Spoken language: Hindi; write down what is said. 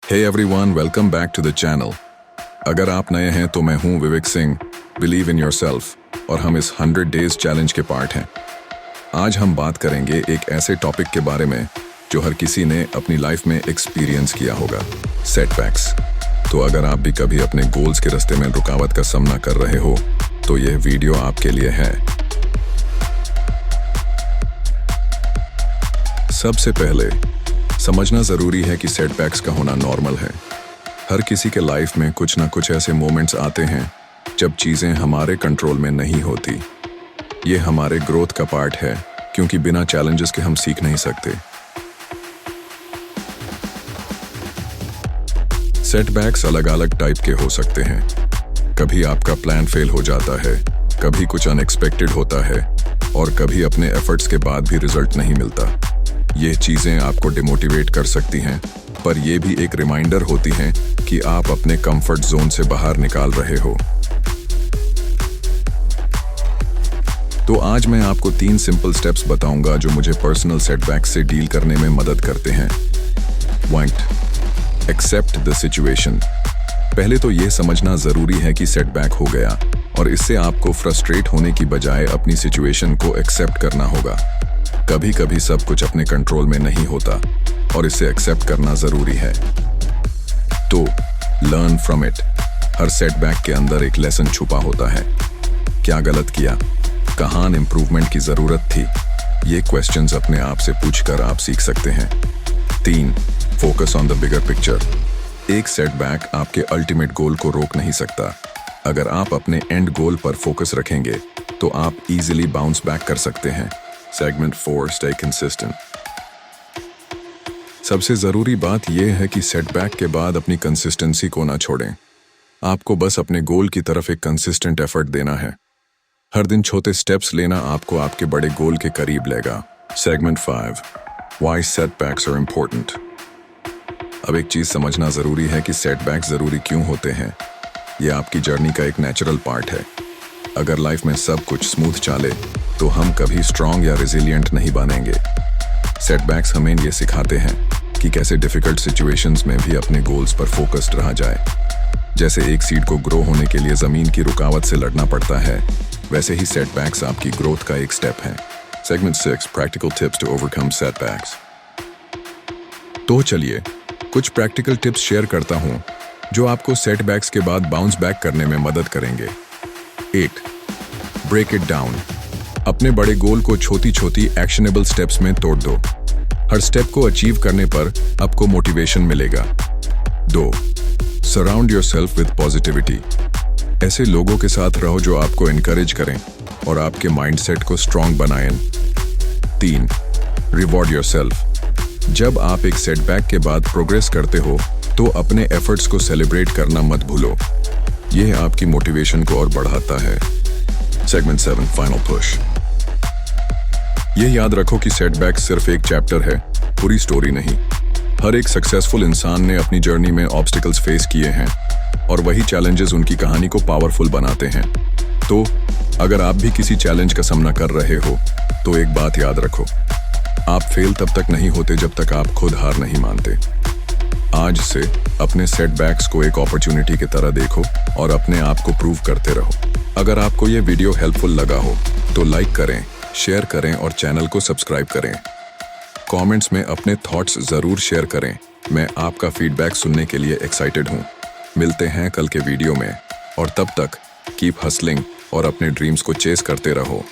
Hey everyone, welcome back to the channel. अगर आप नए हैं तो मैं हूं Vivek Singh, believe in yourself, और हम इस 100 डेज चैलेंज के पार्ट हैं। आज हम बात करेंगे एक ऐसे टॉपिक के बारे में जो हर किसी ने अपनी लाइफ में एक्सपीरियंस किया होगा, सेटबैक्स। तो अगर आप भी कभी अपने गोल्स के रास्ते में रुकावट का सामना कर रहे हो तो यह वीडियो आपके लिए है। सबसे पहले समझना जरूरी है कि सेटबैक्स का होना नॉर्मल है। हर किसी के लाइफ में कुछ ना कुछ ऐसे मोमेंट्स आते हैं जब चीजें हमारे कंट्रोल में नहीं होती। ये हमारे ग्रोथ का पार्ट है, क्योंकि बिना चैलेंजेस के हम सीख नहीं सकते। सेटबैक्स अलग अलग टाइप के हो सकते हैं। कभी आपका प्लान फेल हो जाता है, कभी कुछ अनएक्सपेक्टेड होता है, और कभी अपने एफर्ट्स के बाद भी रिजल्ट नहीं मिलता। ये चीजें आपको डिमोटिवेट कर सकती हैं, पर यह भी एक रिमाइंडर होती हैं कि आप अपने कंफर्ट जोन से बाहर निकाल रहे हो। तो आज मैं आपको 3 सिंपल स्टेप्स बताऊंगा जो मुझे पर्सनल सेटबैक्स से डील करने में मदद करते हैं। 1. Accept the situation. पहले तो यह समझना जरूरी है कि सेटबैक हो गया, और इससे आपको फ्रस्ट्रेट होने की बजाय अपनी सिचुएशन को एक्सेप्ट करना होगा। कभी कभी सब कुछ अपने कंट्रोल में नहीं होता, और इसे एक्सेप्ट करना जरूरी है। तो learn from it. Her setback के अंदर एक लेसन छुपा होता है। क्या गलत किया, कहां इंप्रूवमेंट की जरूरत थी, ये क्वेश्चंस अपने आप से पूछकर आप सीख सकते हैं। 3. Focus on the bigger picture. एक सेटबैक आपके अल्टीमेट गोल को रोक नहीं सकता। अगर आप अपने एंड गोल पर फोकस रखेंगे तो आप इजीली बाउंस बैक कर सकते हैं। सेगमेंट 4. Stay consistent. सबसे जरूरी बात यह है कि सेटबैक के बाद अपनी कंसिस्टेंसी को ना छोड़ें। आपको बस अपने गोल की तरफ एक कंसिस्टेंट एफर्ट देना है। हर दिन छोटे स्टेप्स लेना आपको आपके बड़े गोल के करीब लेगा। Segment 5. Why setbacks are important. अब एक चीज समझना जरूरी है कि सेटबैक जरूरी क्यों होते हैं। यह आपकी जर्नी का एक नेचुरल पार्ट है। अगर लाइफ में सब कुछ स्मूथ चले तो हम कभी स्ट्रांग या रेजिलिएंट नहीं बनेंगे। सेटबैक्स हमें ये सिखाते हैं कि कैसे डिफिकल्ट सिचुएशंस में भी अपने गोल्स पर फोकस्ड रहा जाए। जैसे एक सीड को ग्रो होने के लिए जमीन की रुकावट से लड़ना पड़ता है, वैसे ही सेटबैक्स आपकी ग्रोथ का एक स्टेप है। Segment 6. Practical tips to overcome setbacks. तो चलिए कुछ प्रैक्टिकल टिप्स शेयर करता हूं जो आपको सेटबैक्स के बाद बाउंस बैक करने में मदद करेंगे। 8. Break it down. अपने बड़े गोल को छोटी छोटी एक्शनेबल स्टेप्स में तोड़ दो। हर स्टेप को अचीव करने पर आपको मोटिवेशन मिलेगा। 2. Surround yourself with positivity. ऐसे लोगों के साथ रहो जो आपको एनकरेज करें और आपके माइंडसेट को स्ट्रांग बनाएं। 3. Reward yourself. जब आप एक सेटबैक के बाद प्रोग्रेस करते हो तो अपने एफर्ट्स को सेलिब्रेट करना मत भूलो। यह आपकी मोटिवेशन को और बढ़ाता है। सेगमेंट 7. Final push. यह याद रखो कि सेटबैक सिर्फ एक चैप्टर है, पूरी स्टोरी नहीं। हर एक सक्सेसफुल इंसान ने अपनी जर्नी में ऑब्स्टिकल्स फेस किए हैं, और वही चैलेंजेस उनकी कहानी को पावरफुल बनाते हैं। तो अगर आप भी किसी चैलेंज का सामना कर रहे हो तो एक बात याद रखो, आप फेल तब तक नहीं होते जब तक आप खुद हार नहीं मानते। आज से अपने सेटबैक्स को एक अपॉर्चुनिटी की तरह देखो और अपने आप को प्रूव करते रहो। अगर आपको यह वीडियो हेल्पफुल लगा हो तो लाइक करें, शेयर करें और चैनल को सब्सक्राइब करें। कमेंट्स में अपने थॉट्स जरूर शेयर करें। मैं आपका फीडबैक सुनने के लिए एक्साइटेड हूं। मिलते हैं कल के वीडियो में, और तब तक कीप हसलिंग और अपने ड्रीम्स को चेस करते रहो।